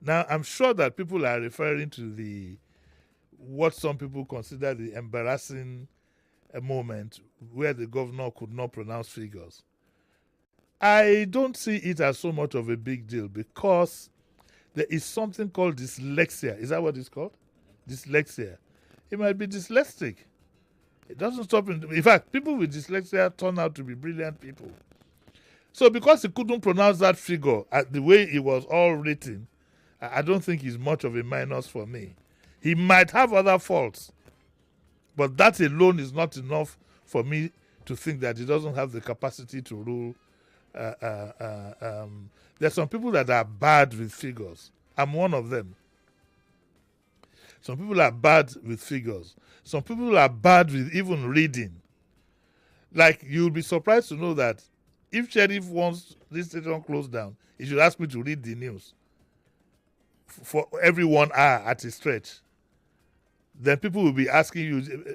Now, I'm sure that people are referring to what some people consider the embarrassing moment where the governor could not pronounce figures. I don't see it as so much of a big deal because there is something called dyslexia. Is that what it's called? Dyslexia. He might be dyslexic. It doesn't stop him. In fact, people with dyslexia turn out to be brilliant people. So because he couldn't pronounce that figure at the way it was all written, I don't think he's much of a minus for me. He might have other faults, but that alone is not enough for me to think that he doesn't have the capacity to rule. There's some people that are bad with figures. I'm one of them. Some people are bad with figures. Some people are bad with even reading. Like, you'll be surprised to know that if Sheriff wants this station closed down, he should ask me to read the news for every 1 hour at a stretch. Then people will be asking you,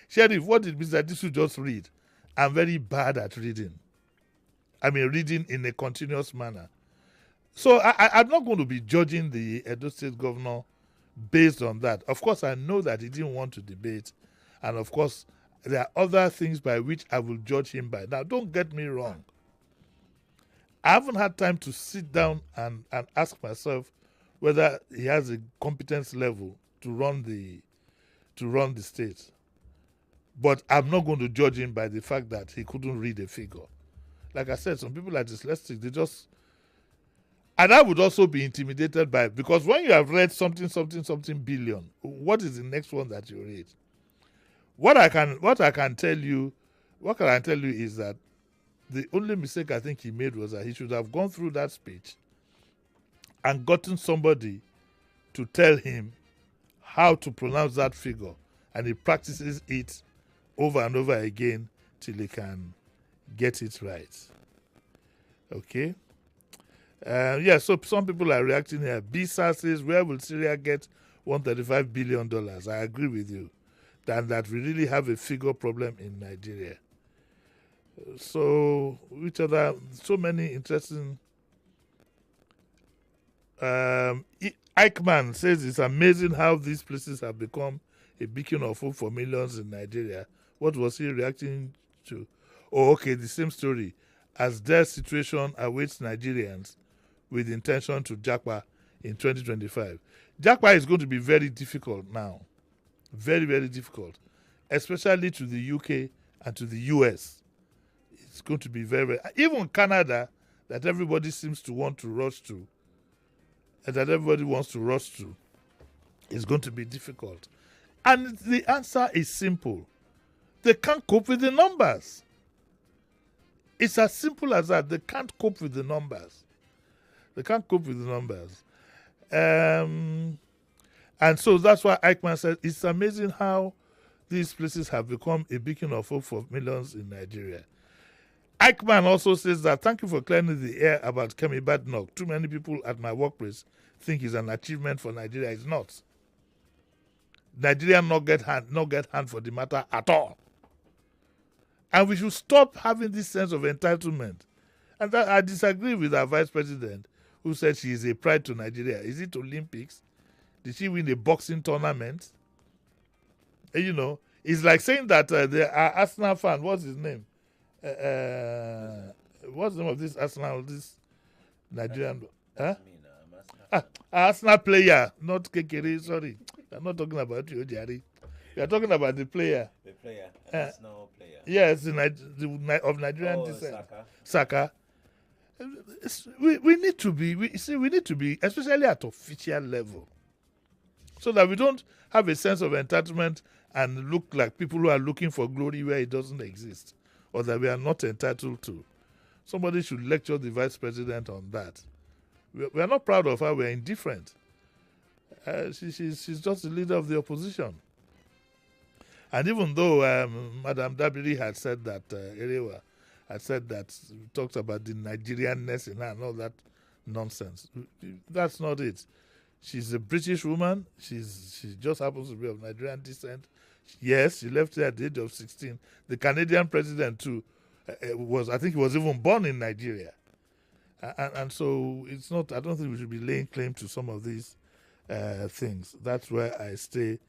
Sheriff, what did Mr. Disu just read? I'm very bad at reading. I mean, reading in a continuous manner. So I'm not going to be judging the Edo State governor based on that. Of course, I know that he didn't want to debate. And of course, there are other things by which I will judge him by. Now, don't get me wrong. I haven't had time to sit down and ask myself whether he has a competence level to run the state. But I'm not going to judge him by the fact that he couldn't read a figure. Like I said, some people are dyslexic. They just... And I would also be intimidated by it, because when you have read something billion, what is the next one that you read? What can I tell you is that the only mistake I think he made was that he should have gone through that speech and gotten somebody to tell him how to pronounce that figure, and he practices it over and over again till he can get it right. Okay? So some people are reacting here. Bisa says, where will Syria get $135 billion? I agree with you. That we really have a figure problem in Nigeria. So, so many interesting... Eichmann says it's amazing how these places have become a beacon of hope for millions in Nigeria. What was he reacting to? Oh, okay, the same story. As their situation awaits Nigerians with intention to Japa in 2025. Japa is going to be very difficult now. Very, very difficult. Especially to the UK and to the US. It's going to be very, very... Even Canada, that everybody seems to want to rush to, and that everybody wants to rush to, is going to be difficult. And the answer is simple. They can't cope with the numbers. It's as simple as that. They can't cope with the numbers. They can't cope with the numbers. And so that's why Eichmann said it's amazing how these places have become a beacon of hope for millions in Nigeria. Eichmann also says that, thank you for clearing the air about Kemi Badnoch. Too many people at my workplace think it's an achievement for Nigeria. It's not. Nigeria not get hand for the matter at all. And we should stop having this sense of entitlement. And that, I disagree with our vice president, who said she is a pride to Nigeria. Is it Olympics? Did she win a boxing tournament? You know, it's like saying that the Arsenal fan, what's his name? What's the name of this Arsenal, this Nigerian? Arsenal player, not Kekere, sorry. I'm not talking about you, Jerry. We are talking about the player. The player, Arsenal player. Yes, of Nigerian descent. Saka. We need to be, especially at official level, so that we don't have a sense of entitlement and look like people who are looking for glory where it doesn't exist, or that we are not entitled to. Somebody should lecture the vice president on that. We are not proud of her. We are indifferent. She's just the leader of the opposition. And even though Madam Dabiri had said that, Erewa had said that, talked about the Nigerianness in her and all that nonsense, that's not it. She's a British woman. She just happens to be of Nigerian descent. Yes, she left here at the age of 16. The Canadian president too I think he was even born in Nigeria. And so it's not, I don't think we should be laying claim to some of these things. That's where I stay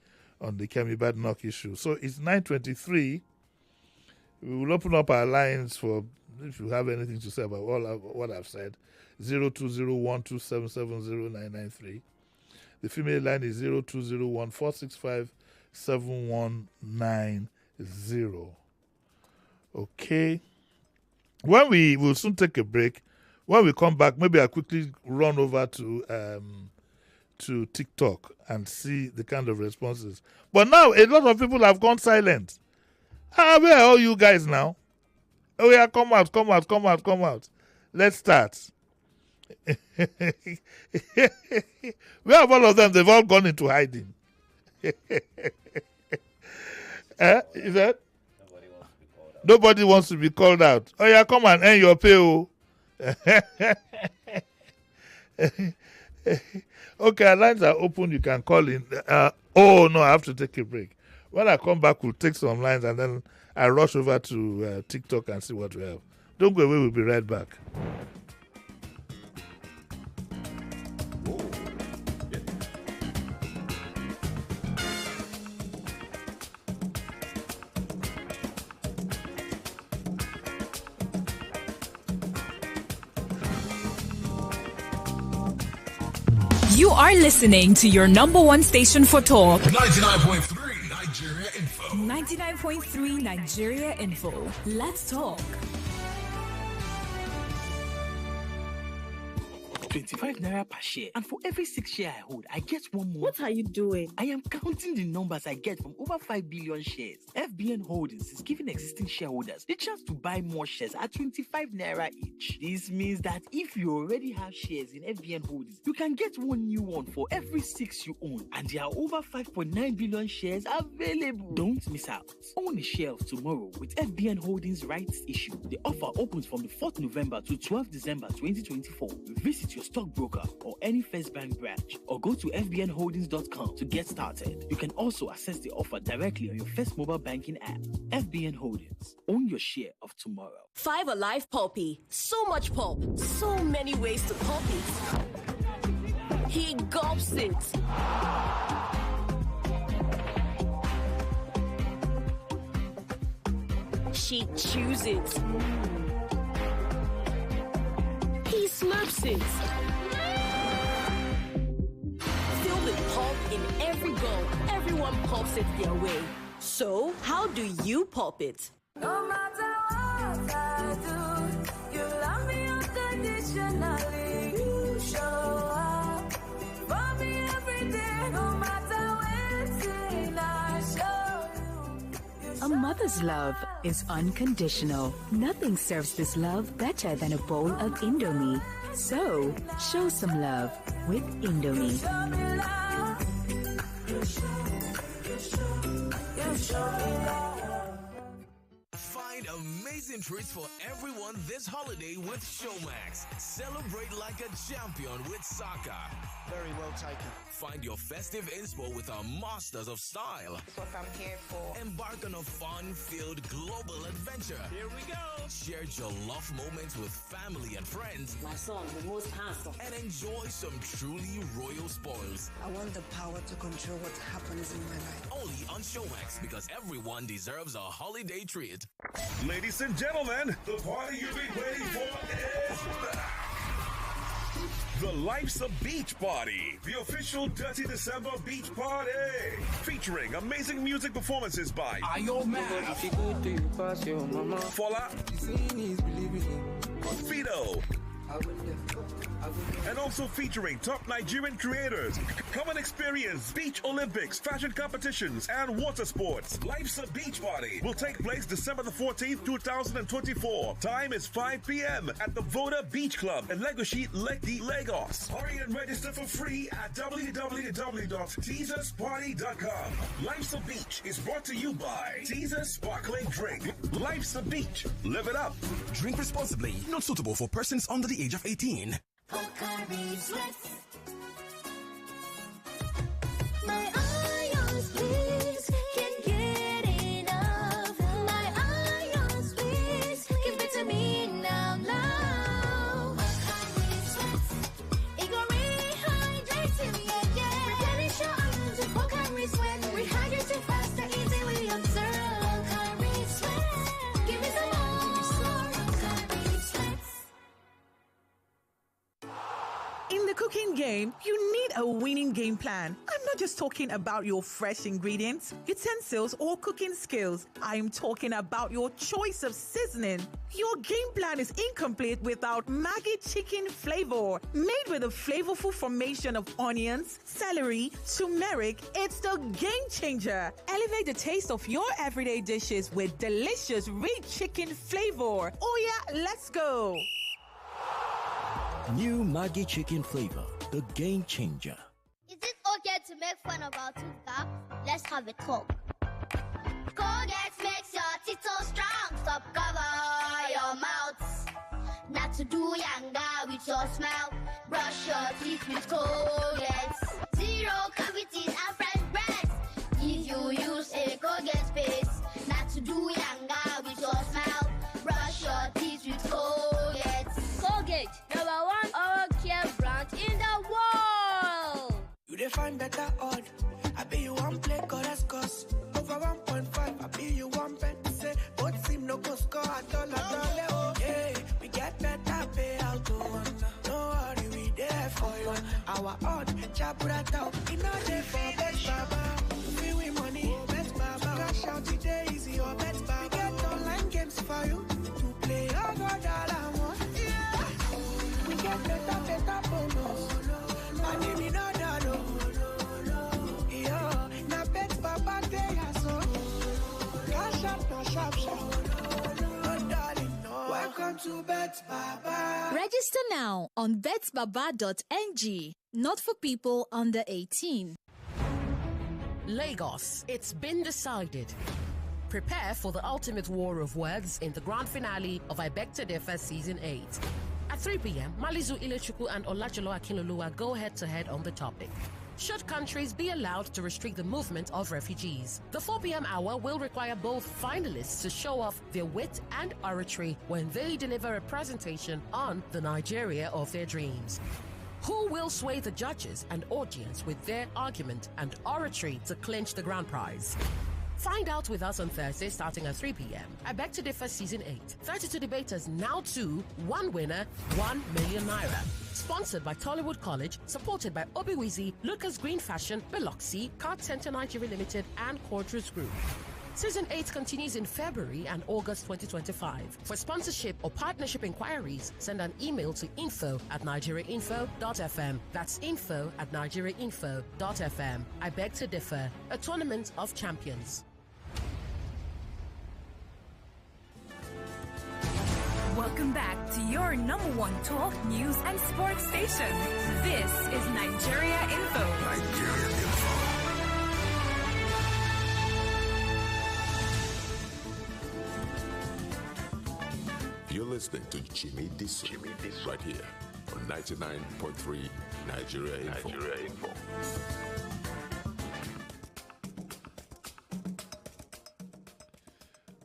on the Kemi Badenoch issue. So it's 9:23. We will open up our lines for, if you have anything to say about what I've said, 020127709993. The female line is 0201465790. Okay. When we will soon take a break. When we come back, maybe I'll quickly run over to TikTok and see the kind of responses. But now a lot of people have gone silent. Where are all you guys now? Oh yeah, come out. Let's start. Where have all of them? They've all gone into hiding. Is that? Nobody wants to be called out. Oh yeah, come and earn your pay. Okay, our lines are open. You can call in. Oh no, I have to take a break. When I come back, we'll take some lines and then I'll rush over to TikTok and see what we have. Don't go away, we'll be right back. You are listening to your number one station for talk. 99.3 Nigeria Info. 99.3 Nigeria Info. Let's talk. 25 naira per share, and for every 6 share I hold, I get one more. What are you doing? I am counting the numbers I get from over 5 billion shares. FBN Holdings is giving existing shareholders the chance to buy more shares at 25 naira each. This means that if you already have shares in FBN Holdings, you can get one new one for every 6 you own, and there are over 5.9 billion shares available. Don't miss out. Own a share of tomorrow with FBN Holdings rights issue. The offer opens from the 4th November to 12th December 2024. Visit your stockbroker or any First Bank branch, or go to fbnholdings.com to get started. You can also access the offer directly on your First mobile banking app. FBN Holdings. Own your share of tomorrow. 5 Alive Poppy. So much pop. So many ways to pop it. He gulps it. She chews it. He slurps it. Filled with pop in every gulp, everyone pops it their way. So, how do you pop it? No matter what I do, you love me unconditionally. You show up for me every day, no matter when I show you. A mother's love is unconditional. Nothing serves this love better than a bowl of Indomie. So, show some love with Indomie. Show me love. You show me love. Find amazing treats for everyone this holiday with Showmax. Celebrate like a champion with soccer. Very well taken. Find your festive inspo with our masters of style. That's what I'm here for. Embark on a fun-filled global adventure. Here we go. Share jollof moments with family and friends. My son, the most handsome. And enjoy some truly royal spoils. I want the power to control what happens in my life. Only on Showmax, because everyone deserves a holiday treat. Ladies and gentlemen, the party you've been waiting for is back. The Life's a Beach Party, the official Dirty December beach party, featuring amazing music performances by Fola, Fido, and also featuring top Nigerian creators. Come and experience Beach Olympics, fashion competitions, and water sports. Life's a Beach Party will take place December the 14th, 2024. Time is 5 p.m. at the Voda Beach Club in Legoshi, Lekki, Lagos. Hurry and register for free at www.teasersparty.com. Life's a Beach is brought to you by Teaser Sparkling Drink. Life's a Beach. Live it up. Drink responsibly. Not suitable for persons under the age of 18. My ions, please, can't get enough. My ions, please, give it to me now. game, you need a winning game plan. I'm not just talking about your fresh ingredients, utensils, or cooking skills. I'm talking about your choice of seasoning. Your game plan is incomplete without Maggi chicken flavor. Made with a flavorful formation of onions, celery, turmeric, it's the game changer. Elevate the taste of your everyday dishes with delicious rich chicken flavor. Oh yeah, let's go. New Maggi chicken flavor, the game changer. Is it okay to make fun of our tooth gap? Let's have a talk. Colgate makes your teeth so strong. Stop cover your mouth. Not to do yanga with your smile. Brush your teeth with Colgate. Zero cavities and fresh breath. If you use a Colgate paste. Not to do yanga with your smile. Brush your teeth with Colgate. Colgate, #1 oral care brand in the world. You define better odd. I be you one play cause over 1.5. I be you one bet say both seem no go score at all. Oh, yeah, we get better payout. Oh, no worry, we there for you. Our odd chabra out. In a day for best baba. We win money, best baba. Cash out today easy or best baba. We get online games for you to play. Oh God, all I want. Yeah. We get better bonus. Money me no dado. Yeah, na bet baba day so. Cash out no sharp. Oh darling, no. Welcome to Bet Baba. Register now on betbaba.ng. Not for people under 18. Lagos, it's been decided. Prepare for the ultimate war of words in the grand finale of I Beg to Differ Season 8. At 3 p.m., Malizu Ilechukwu and Olajolo Akinloluwa go head-to-head on the topic. Should countries be allowed to restrict the movement of refugees? The 4 p.m. hour will require both finalists to show off their wit and oratory when they deliver a presentation on the Nigeria of their dreams. Who will sway the judges and audience with their argument and oratory to clinch the grand prize? Find out with us on Thursday starting at 3 p.m. I Beg to Differ Season 8. 32 debaters, now 2, 1 winner, 1 million naira. Sponsored by Tollywood College, supported by Obiwizi, Lucas Green Fashion, Biloxi, Card Center Nigeria Limited, and Quadrus Group. Season 8 continues in February and August 2025. For sponsorship or partnership inquiries, send an email to info@nigeriainfo.fm. That's info@nigeriainfo.fm. I Beg to Differ, a tournament of champions. Welcome back to your #1 talk, news, and sports station. This is Nigeria Info. Nigeria Info. You're listening to Jimi Disu right here on 99.3 Nigeria Info.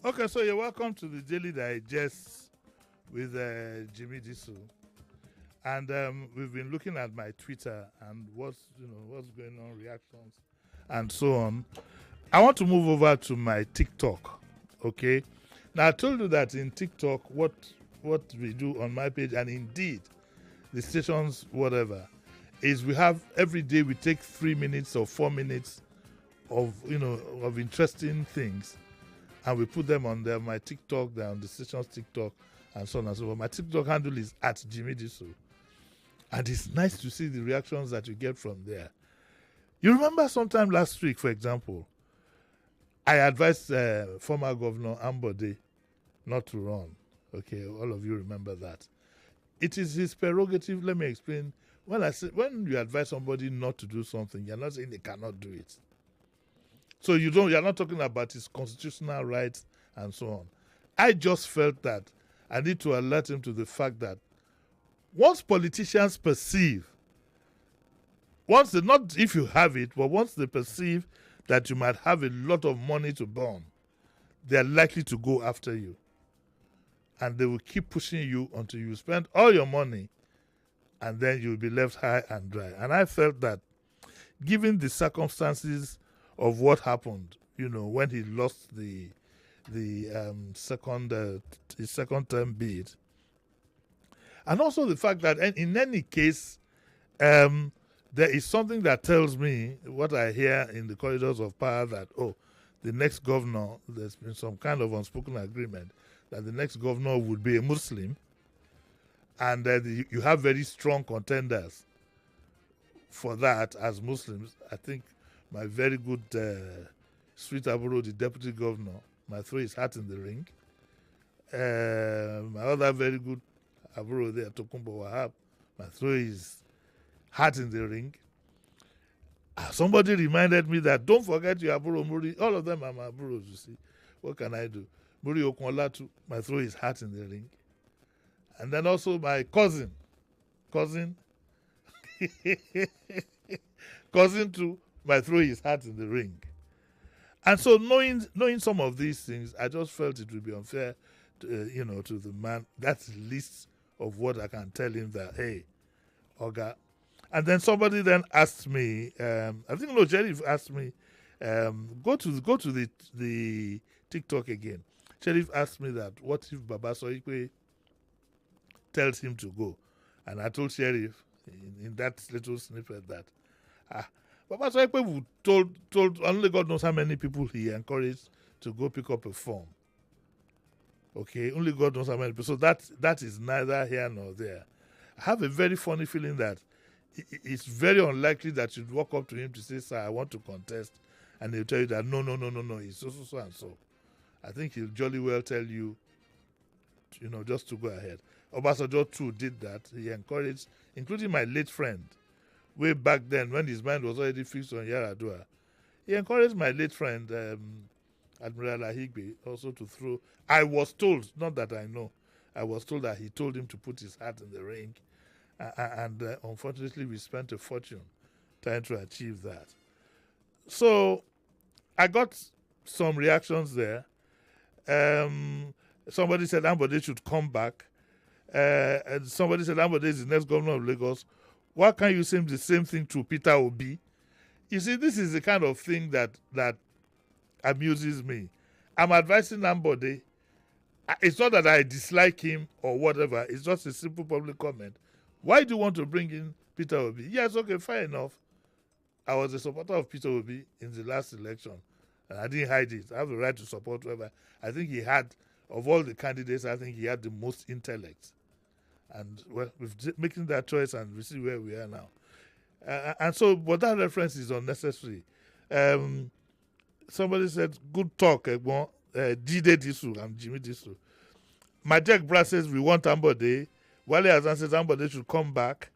Okay, so you're welcome to the Daily Digest with Jimi Disu. And we've been looking at my Twitter and what's going on, reactions, and so on. I want to move over to my TikTok, okay? Now, I told you that in TikTok, what we do on my page, and indeed, the stations, whatever, is we have, every day we take 3 minutes or 4 minutes of interesting things, and we put them on my TikTok, they're on the station's TikTok, and so on and so forth. My TikTok handle is @Jimi Disu. And it's nice to see the reactions that you get from there. You remember sometime last week, for example, I advised former Governor Ambode not to run. Okay, all of you remember that. It is his prerogative. Let me explain. When you advise somebody not to do something, you're not saying they cannot do it. So you're not talking about his constitutional rights and so on. I just felt that I need to alert him to the fact that once politicians perceive, not if you have it, but once they perceive that you might have a lot of money to burn, they're likely to go after you. And they will keep pushing you until you spend all your money, and then you'll be left high and dry. And I felt that, given the circumstances of what happened, when he lost his second term bid, and also the fact that in any case, there is something that tells me what I hear in the corridors of power that, the next governor, there's been some kind of unspoken agreement that the next governor would be a Muslim, and that you have very strong contenders for that as Muslims. I think my very good sweet Aburo, the deputy governor, might throw his hat in the ring. My other very good Aburo there, Tokumbo Wahab, might throw his hat in the ring. Somebody reminded me that don't forget your Aburo Muri. All of them are my Aburos, you see. What can I do? Muri Okunolatu might throw his hat in the ring. And then also my cousin too might throw his hat in the ring. And so knowing some of these things, I just felt it would be unfair to the man. That's the least of what I can tell him, that, hey, Oga. And then somebody then asked me, Sheriff asked me, go to the TikTok again. Sheriff asked me that, what if Baba Soikwe tells him to go? And I told Sheriff in that little snippet that, Baba Soikwe told only God knows how many people he encouraged to go pick up a form. Okay, only God knows how many people. So that is neither here nor there. I have a very funny feeling that it's very unlikely that you'd walk up to him to say, sir, I want to contest, and he'll tell you that, no, it's so and so. I think he'll jolly well tell you, just to go ahead. Obasanjo too did that. He encouraged, including my late friend, way back then when his mind was already fixed on Yaradua. He encouraged my late friend, Admiral Ahigbe, also to throw. I was told, not that I know, I was told that he told him to put his hat in the ring. And unfortunately, we spent a fortune trying to achieve that. So I got some reactions there. Somebody said Ambode should come back. And somebody said Ambode is the next governor of Lagos. Why can't you say the same thing to Peter Obi? You see, this is the kind of thing that amuses me. I'm advising Ambode. It's not that I dislike him or whatever. It's just a simple public comment. Why do you want to bring in Peter Obi? Yes, okay, fair enough. I was a supporter of Peter Obi in the last election, and I didn't hide it. I have the right to support whoever. I think he had, of all the candidates, I think he had the most intellect. And, well, we're making that choice, and we see where we are now. But that reference is unnecessary. Somebody said, good talk, Jimi Disu. I'm Jimi Disu. Majek Bra says, we want Ambode. Wale Azan says Ambode should come back.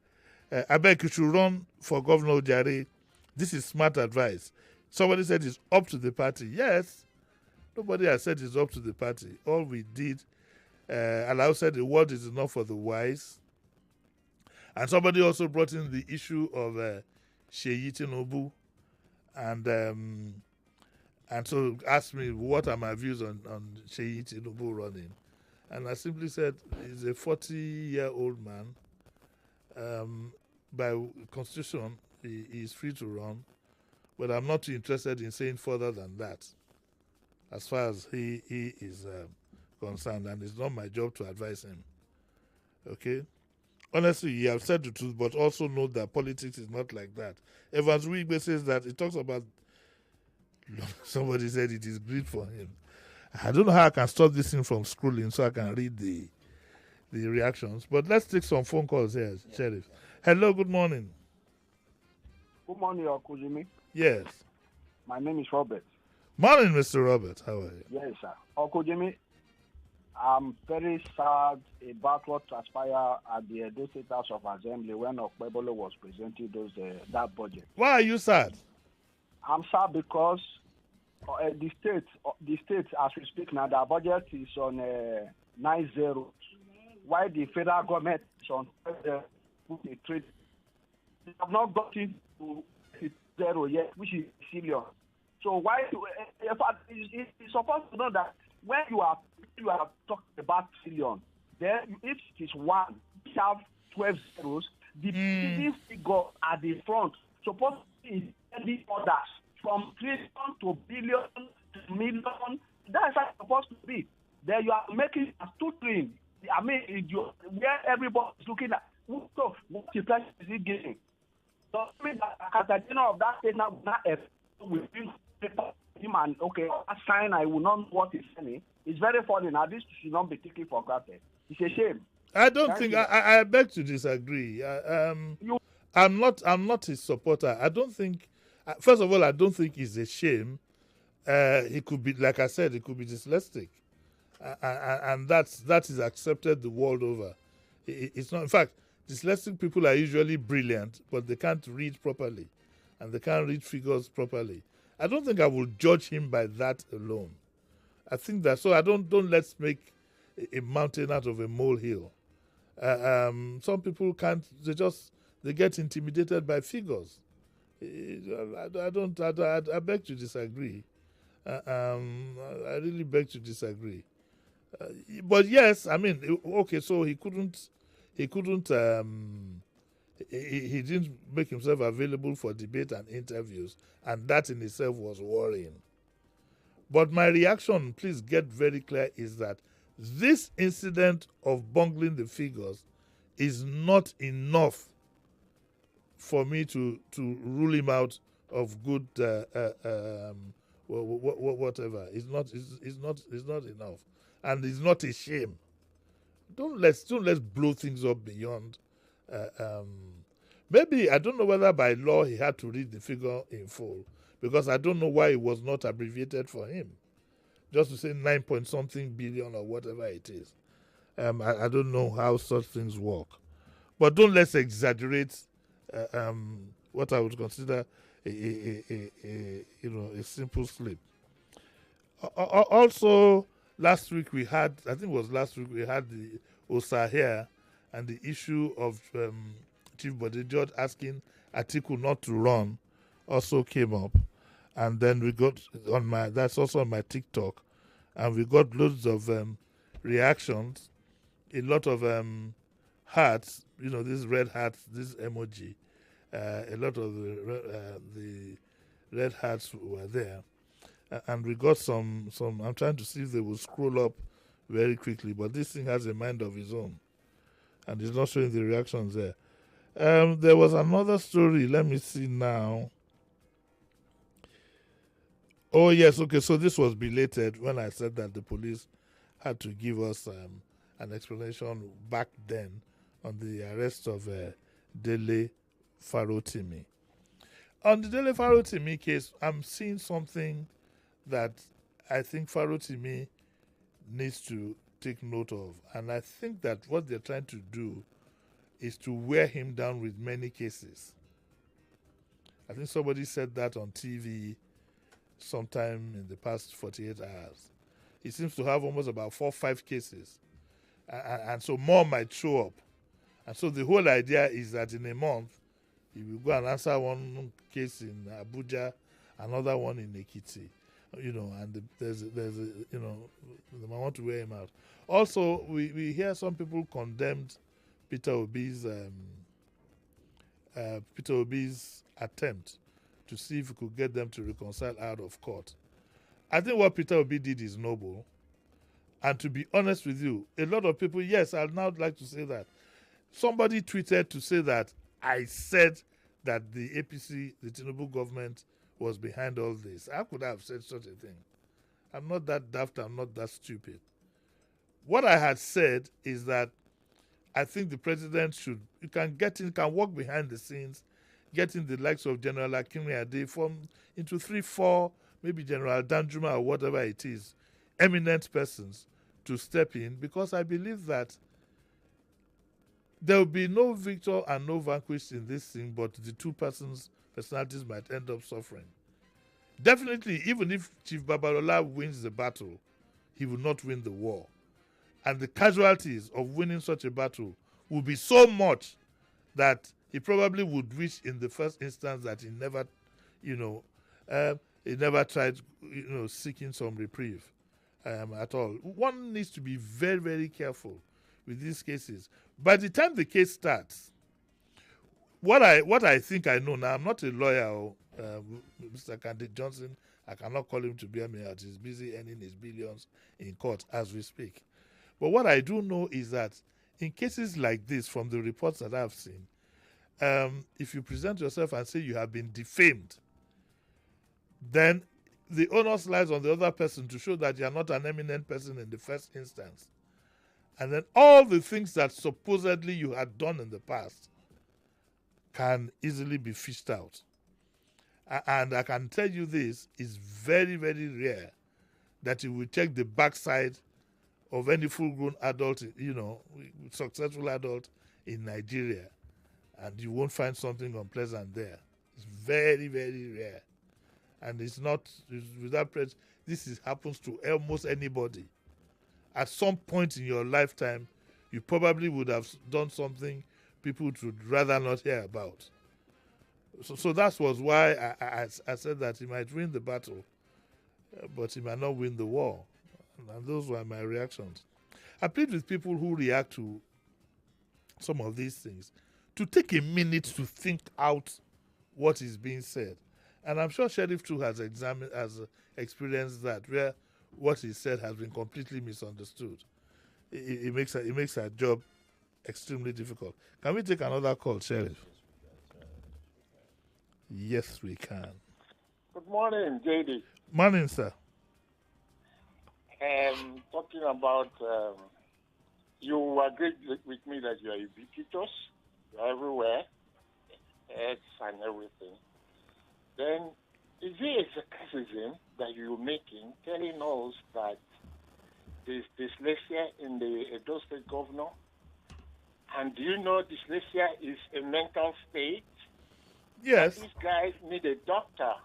I beg you should run for Governor Ojare. This is smart advice. Somebody said it's up to the party. Yes. Nobody has said it's up to the party. All we did, Alao said the word is enough for the wise. And somebody also brought in the issue of Seyi Tinubu. And so asked me what are my views on Seyi Tinubu running. And I simply said, he's a 40-year-old man. By constitution, he is free to run. But I'm not too interested in saying further than that, as far as he is concerned. And it's not my job to advise him. Okay? Honestly, you have said the truth, but also note that politics is not like that. Evans Wigbe says that it talks about, somebody said it is greed for him. I don't know how I can stop this thing from scrolling so I can read the reactions. But let's take some phone calls here, Sheriff. Hello, good morning. Good morning, Uncle Jimmy. Yes. My name is Robert. Morning, Mr. Robert. How are you? Yes, sir. Uncle Jimmy, I'm very sad about what transpired at the Edo State House of Assembly when Okpebolo was presenting that budget. Why are you sad? I'm sad because the state, as we speak now, the budget is on 9-0, while the federal government is on 3. They have not gotten to 0 yet, which is serious. So why? In fact, it's supposed to know that when you are talking about trillion, then if it is 1, we have 12 zeros. The previous figure at the front supposed to be any orders from trillion to billion to million. That's how it's supposed to be. Then you are making a 2 trillion. I mean, where everybody is looking at. So what the price is he giving? something that at the end of that stage now we bring him and okay, sign I will not know what he's saying. It's very funny. Now this should not be taken for granted. It's a shame. I don't think I beg to disagree. I'm not his supporter. I don't think. First of all, I don't think it's a shame. He could be, like I said, he could be dyslexic, and that is accepted the world over. It's not. In fact, dyslexic people are usually brilliant, but they can't read properly, and they can't read figures properly. I don't think I will judge him by that alone. I think that so. Let's make a mountain out of a molehill. Some people can't. They get intimidated by figures. I beg to disagree. I really beg to disagree. But yes, I mean, okay. So he couldn't. He didn't make himself available for debate and interviews, and that in itself was worrying. But my reaction, please get very clear, is that this incident of bungling the figures is not enough for me to rule him out of good whatever. It's not enough, and it's not a shame. Don't let's blow things up beyond. Maybe I don't know whether by law he had to read the figure in full, because I don't know why it was not abbreviated for him, just to say 9 point something billion or whatever it is. I don't know how such things work, but don't let's exaggerate what I would consider a simple slip. Also, last week we had the Osa here, and the issue of Chief Bodejod asking Atiku not to run also came up, and then we got that's also on my TikTok, and we got loads of reactions, a lot of hearts, these red hearts, this emoji, a lot of the red hearts were there, and we got some. I'm trying to see if they will scroll up very quickly, but this thing has a mind of its own, and it's not showing the reactions there. There was another story. Let me see now. Oh yes, okay. So this was belated when I said that the police had to give us an explanation back then on the arrest of Dele Farotimi. On the Dele Farotimi case, I'm seeing something that I think Farotimi needs to take note of. And I think that what they're trying to do is to wear him down with many cases. I think somebody said that on TV sometime in the past 48 hours. He seems to have almost about 4 or 5 cases. And so more might show up. And so the whole idea is that in a month, he will go and answer one case in Abuja, another one in Ekiti, and there's they want to wear him out. Also, we hear some people condemned Peter Obi's attempt to see if he could get them to reconcile out of court. I think what Peter Obi did is noble. And to be honest with you, a lot of people, yes, I'd now like to say that. Somebody tweeted to say that I said that the APC, the Tinubu government, was behind all this. How could I have said such a thing? I'm not that daft, I'm not that stupid. What I had said is that I think the president can work behind the scenes, getting the likes of General Akinwumi into 3, 4, maybe General Danjuma or whatever it is, eminent persons to step in, because I believe that there will be no victor and no vanquished in this thing, but the two personalities might end up suffering. Definitely, even if Chief Babalola wins the battle, he will not win the war. And the casualties of winning such a battle will be so much that he probably would wish in the first instance that he never tried, seeking some reprieve at all. One needs to be very, very careful with these cases. By the time the case starts, what I think I know now, I'm not a lawyer, Mr. Candid Johnson, I cannot call him to bear me out. He's busy earning his billions in court as we speak. But what I do know is that in cases like this, from the reports that I've seen, if you present yourself and say you have been defamed, then the onus lies on the other person to show that you are not an eminent person in the first instance. And then all the things that supposedly you had done in the past can easily be fished out. And I can tell you this, is very, very rare that you will check the backside of any full-grown adult, successful adult in Nigeria, and you won't find something unpleasant there. It's very, very rare. And it's without prejudice. This happens to almost anybody. At some point in your lifetime, you probably would have done something people would rather not hear about. So that was why I said that he might win the battle, but he might not win the war. And those were my reactions. I plead with people who react to some of these things to take a minute to think out what is being said. And I'm sure Sheriff too has experienced that, where what he said has been completely misunderstood. It makes our job extremely difficult. Can we take another call, Sheriff? Yes, we can. Good morning, JD. Morning, sir. Talking about, you agree with me that you are ubiquitous, you are everywhere, eggs and everything. Then, is it a criticism that you're making telling us that there's dyslexia in the Edo State governor? And do you know dyslexia is a mental state? Yes. These guys need a doctor.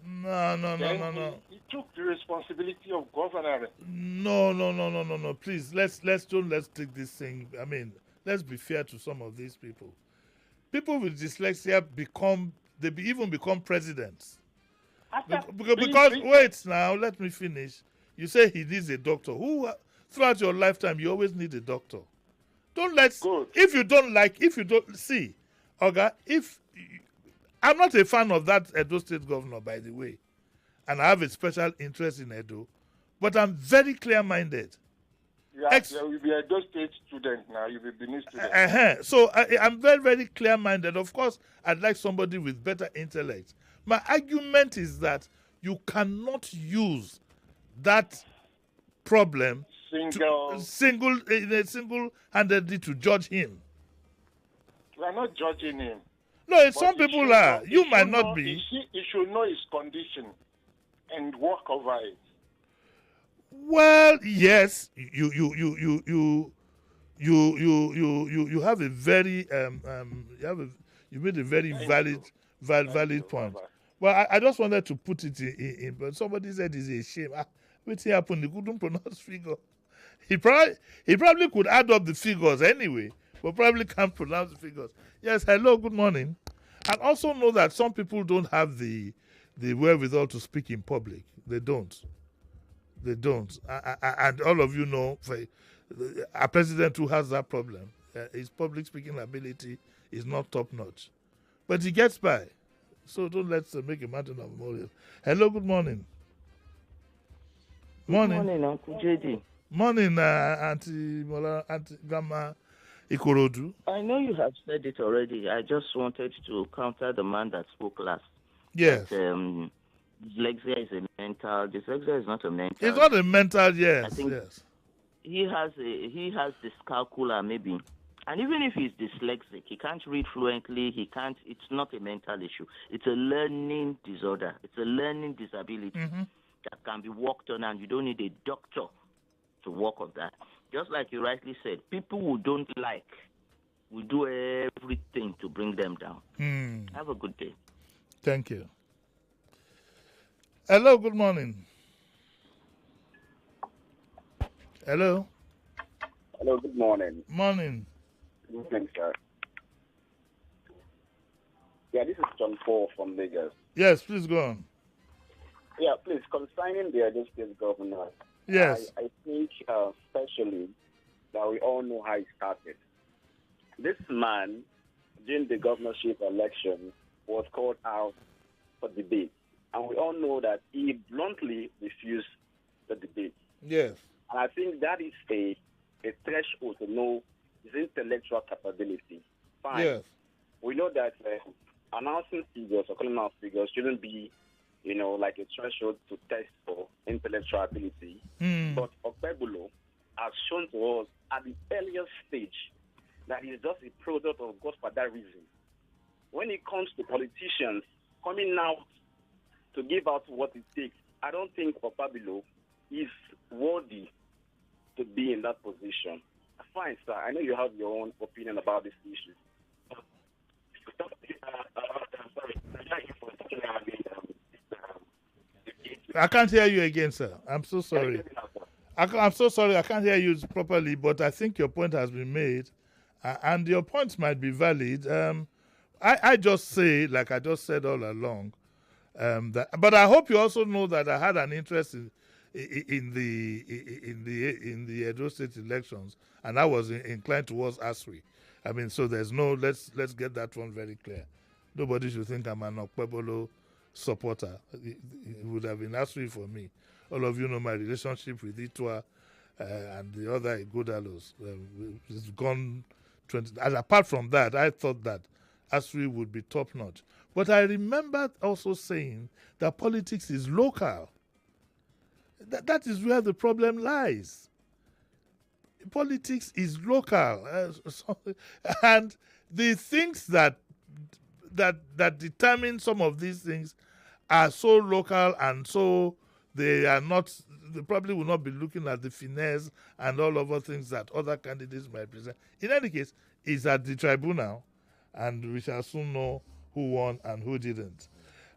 No. He took the responsibility of governor. No. Please, let's take this thing. I mean, let's be fair to some of these people. People with dyslexia even become presidents. Because wait now, let me finish. You say he needs a doctor. Who throughout your lifetime you always need a doctor. If you don't see, Oga, I'm not a fan of that Edo State governor, by the way, and I have a special interest in Edo, but I'm very clear-minded. You will be a Edo State student now. You'll be Benin student. So I'm very, very clear-minded. Of course, I'd like somebody with better intellect. My argument is that you cannot use that problem single-handedly to judge him. We are not judging him. No, some people are. You might not be. He should know his condition and work over it. Well, yes, you have a very you made a very valid point. Well, I just wanted to put it in, but somebody said it's a shame. What happened? He couldn't pronounce figure. He probably could add up the figures anyway, but probably can't pronounce the figures. Yes, hello, good morning. And also know that some people don't have the wherewithal to speak in public. They don't. And all of you know, a president who has that problem, his public speaking ability is not top notch. But he gets by. So don't let's make a mountain of molehill. Hello, good morning. Morning. Good morning, Uncle JD. Morning, Auntie Mola, Auntie Gamma Ikorodu. I know you have said it already. I just wanted to counter the man that spoke last. Yes. Dyslexia is dyslexia is not a mental. It's not a mental, yes. I think yes. He has dyscalculia maybe. And even if he's dyslexic, he can't read fluently, it's not a mental issue. It's a learning disorder. It's a learning disability that can be worked on, and you don't need a doctor to work on that. Just like you rightly said, people who don't like will do everything to bring them down. Have a good day. Thank you. Hello, good morning. Hello. Hello, good morning. Morning. Good morning, sir. Yeah, this is John Paul from Lagos. Yes, please go on. Yeah, please, concerning the Edo State governor. Yes. I think especially that we all know how it started. This man, during the governorship election, was called out for debate. And we all know that he bluntly refused the debate. Yes. And I think that is a threshold to know his intellectual capability. Fine. Yes. We know that announcing figures or calling out figures shouldn't be, like a threshold to test for intellectual ability. But Okpebulo has shown to us at the earliest stage that he's just a product of godfatherism. When it comes to politicians coming out to give out what it takes, I don't think Okpebulo is worthy to be in that position. Fine, sir. I know you have your own opinion about this issue. I can't hear you again, sir. I'm so sorry. I'm so sorry. I can't hear you properly, but I think your point has been made, and your points might be valid. I just say, like I just said all along, but I hope you also know that I had an interest in the Edo State elections, and I was inclined towards ASRI. I mean, so there's no let's get that one very clear. Nobody should think I'm an Okpebolo supporter. It would have been ASRI for me. All of you know my relationship with Itwa and the other Igodalos. It's gone 20. And apart from that, I thought that ASRI would be top notch. But I remember also saying that politics is local. That is where the problem lies. Politics is local, and the things that determine some of these things are so local, and so they are not. They probably will not be looking at the finesse and all other things that other candidates might present. In any case, it's at the tribunal, and we shall soon know who won and who didn't.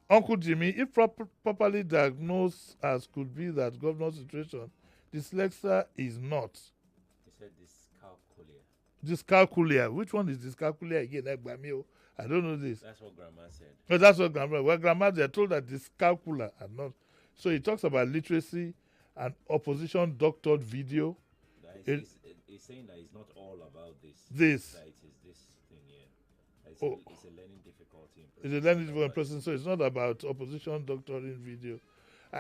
Uncle Jimmy, if properly diagnosed as could be that governor's situation, dyslexia is not. He said dyscalculia. Dyscalculia. Which one is dyscalculia again? I don't know this. That's what Grandma said. No, that's what Grandma. Well, Grandma, they're told that dyscalculia and not. So he talks about literacy and opposition doctored video. He's saying that it's not all about this. This. That it is this thing here. It's a learning difficulty. It's a learning difficulty in person, so it's not about opposition doctoring video.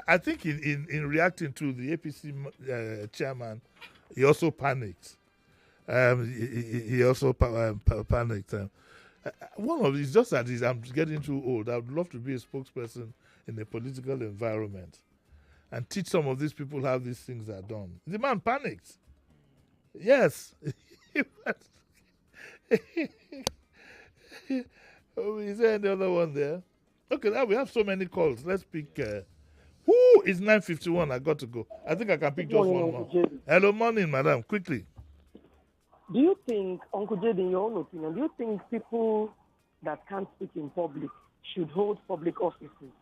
I think in reacting to the APC chairman, he also panicked. He also panicked. One of these, just that I'm getting too old. I would love to be a spokesperson in a political environment and teach some of these people how these things are done. The man panicked. Yes. Oh, is there any other one there? Okay, now we have so many calls. Let's pick. Who is 9:51? I got to go. I think I can pick just one more. Hello, morning, madam. Quickly. Do you think, Uncle Jade, in your own opinion, do you think people that can't speak in public should hold public offices?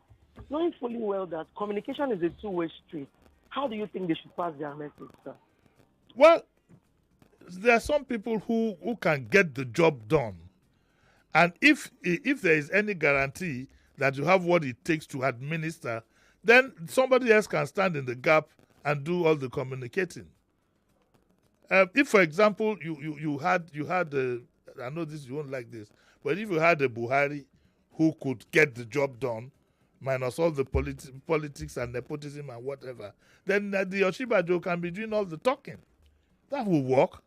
Knowing fully well that communication is a two-way street, how do you think they should pass their message, sir? Well, there are some people who can get the job done. And if there is any guarantee that you have what it takes to administer, then somebody else can stand in the gap and do all the communicating. If, for example, you had I know this, you won't like this, but if you had a Buhari who could get the job done, minus all the politics and nepotism and whatever, then the Oshibajo can be doing all the talking. That will work.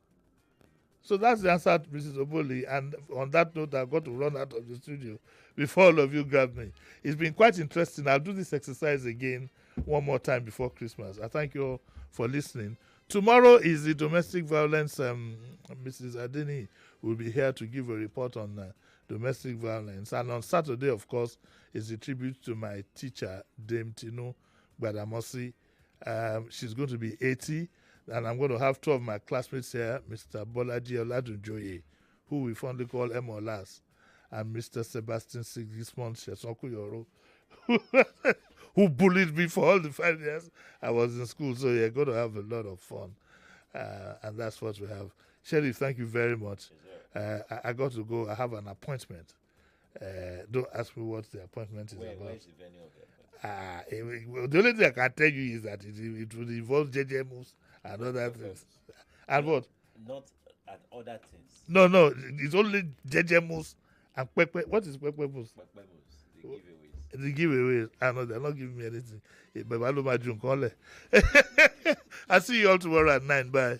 So that's the answer to Mrs. Oboli. And on that note, I've got to run out of the studio before all of you grab me. It's been quite interesting. I'll do this exercise again one more time before Christmas. I thank you all for listening. Tomorrow is the domestic violence. Mrs. Adeni will be here to give a report on domestic violence. And on Saturday, of course, is a tribute to my teacher, Dame Tino Gbadamosi. She's going to be 80. And I'm going to have 2 of my classmates here, Mr. Bolaji Oladunjoye, who we fondly call Emolas, and Mr. Sebastian Sigismund Shesokuyoro, who bullied me for all the 5 years I was in school. So you're going to have a lot of fun. And that's what we have. Sheriff, thank you very much. I got to go. I have an appointment. Don't ask me what the appointment is about. Where's the venue of the appointment? The only thing I can tell you is that it will involve JJ moves and other things. And what? Not at other things. No, it's only JJ moves and Pepe. What is Pepe moves? Pepe moves, the giveaways. The giveaways. I know they're not giving me anything. I'll see you all tomorrow at 9. Bye.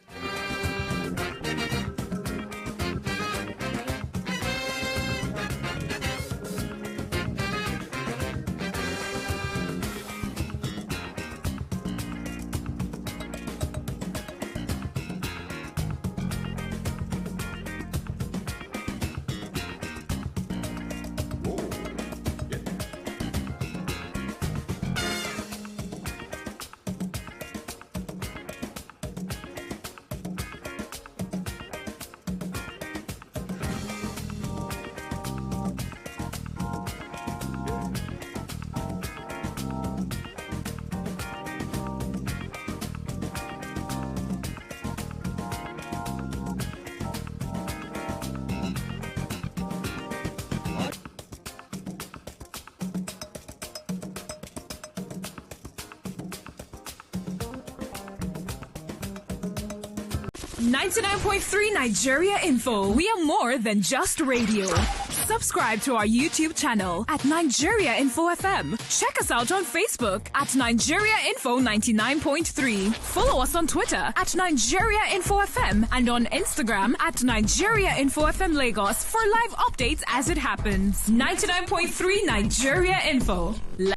99.3 Nigeria Info. We are more than just radio. Subscribe to our YouTube channel at Nigeria Info FM. Check us out on Facebook at Nigeria Info 99.3. Follow us on Twitter at Nigeria Info FM and on Instagram at Nigeria Info FM Lagos for live updates as it happens. 99.3 Nigeria Info.